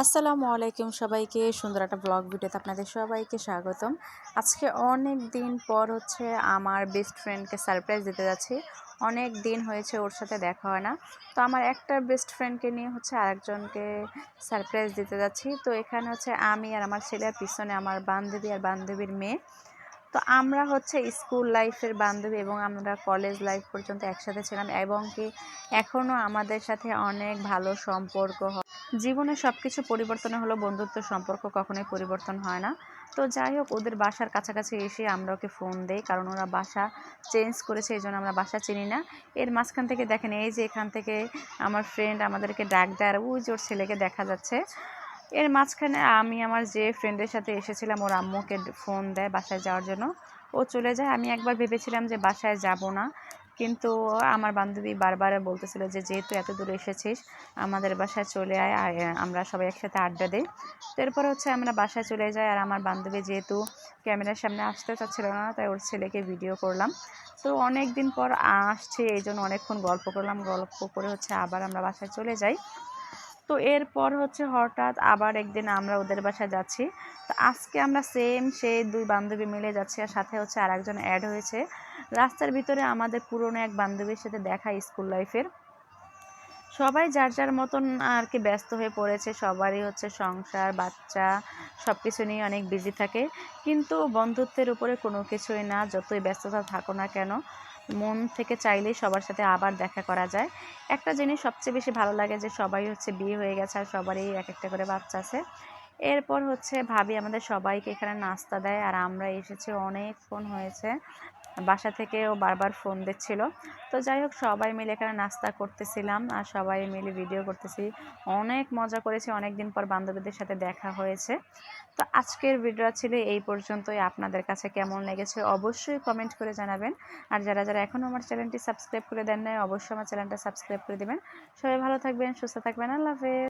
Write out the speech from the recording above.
আসসালামু আলাইকুম সবাইকে। সুন্দর একটা ব্লগ ভিডিওতে আপনাদের সবাইকে স্বাগতম। আজকে অনেক দিন পর আমার বেস্ট ফ্রেন্ডকে সারপ্রাইজ দিতে যাচ্ছি। অনেক দিন হয়েছে ওর সাথে দেখা হয় না। তো আমার একটা বেস্ট ফ্রেন্ডকে নিয়ে আরেকজনকে সারপ্রাইজ দিতে যাচ্ছি। তো এখানে আমি আর আমার ছেলে, আর পিছনে আমার বান্ধবী আর বান্ধবীর মেয়ে। তো আমরা স্কুল লাইফের বান্ধবী এবং আমরা কলেজ লাইফ পর্যন্ত একসাথে ছিলাম, এবং কি এখনও আমাদের সাথে অনেক ভালো সম্পর্ক। জীবনে সব কিছু পরিবর্তন হলো, বন্ধুত্ব সম্পর্ক কখনোই পরিবর্তন হয় না। তো যাই হোক, ওদের বাসার কাছাকাছি এসে আমরা ওকে ফোন দেই, কারণ ওরা বাসা চেঞ্জ করেছে, এই জন্য আমরা বাসা চিনি না। এর মাঝখান থেকে দেখেন, এই যে এখান থেকে আমার ফ্রেন্ড আমাদেরকে ডাক দেয়, আর ওই যে ওর ছেলেকে দেখা যাচ্ছে। এর মাঝখানে আমি আমার যে ফ্রেন্ডের সাথে এসেছিলাম, ওর আম্মুকে ফোন দেয় বাসায় যাওয়ার জন্য। ও চলে যায়। আমি একবার ভেবেছিলাম যে বাসায় যাব না, কিন্তু আমার বান্ধবী বারবার বলতেছিল যে যেহেতু এত দূরে এসেছিস, আমাদের বাসায় চলে আয়, আর আমরা সবাই একসাথে আড্ডা দিই। তারপরে আমরা বাসায় চলে যাই, আর আমার বান্ধবী যেহেতু ক্যামেরার সামনে আসতে চাচ্ছিল না, তাই ওর ছেলেকে ভিডিও করলাম। তো অনেক দিন পর আসছে, এই জন্য অনেকক্ষণ গল্প করলাম। গল্প করে আবার আমরা বাসায় চলে যাই। তো এরপর হঠাৎ আবার একদিন আমরা ওদের বাসায় যাচ্ছি। তো আজকে আমরা সেই দুই বান্ধবী মিলে যাচ্ছি, আর সাথে আর একজন অ্যাড হয়েছে। রাস্তার ভিতরে আমাদের পুরনো এক বান্ধবীর সাথে দেখা স্কুল লাইফের। সবাই যার যার মতন আর কি ব্যস্ত হয়ে পড়েছে। সবারই সংসার, বাচ্চা, সব কিছু নিয়ে অনেক বিজি থাকে। কিন্তু বন্ধুত্বের উপরে কোনো কিছুই না, যতই ব্যস্ততা থাকো না কেন, মন থেকে চাইলেই সবার সাথে আবার দেখা করা যায়। একটা জিনিস সবচেয়ে বেশি ভালো লাগে যে সবাই বিয়ে হয়ে গেছে, আর সবারই এক একটা করে বাচ্চা আছে। এরপর ভাবি আমাদের সবাইকে এখানে নাস্তা দেয়, আর আমরা এসেছি, অনেকক্ষণ হয়েছে। বাসা থেকেও বারবার ফোন দিচ্ছিল। তো যাই হোক, সবাই মিলে এখানে নাস্তা করতেছিলাম, আর সবাই মিলে ভিডিও করতেছি। অনেক মজা করেছি, অনেক দিন পর বান্ধবীদের সাথে দেখা হয়েছে। তো আজকের ভিডিওটা ছিল এই পর্যন্তই। আপনাদের কাছে কেমন লেগেছে অবশ্যই কমেন্ট করে জানাবেন। আর যারা যারা এখনও আমার চ্যানেলটি সাবস্ক্রাইব করে দেন নাই, অবশ্যই আমার চ্যানেলটা সাবস্ক্রাইব করে দেবেন। সবাই ভালো থাকবেন, সুস্থ থাকবেন। আল্লাহ হাফেজ।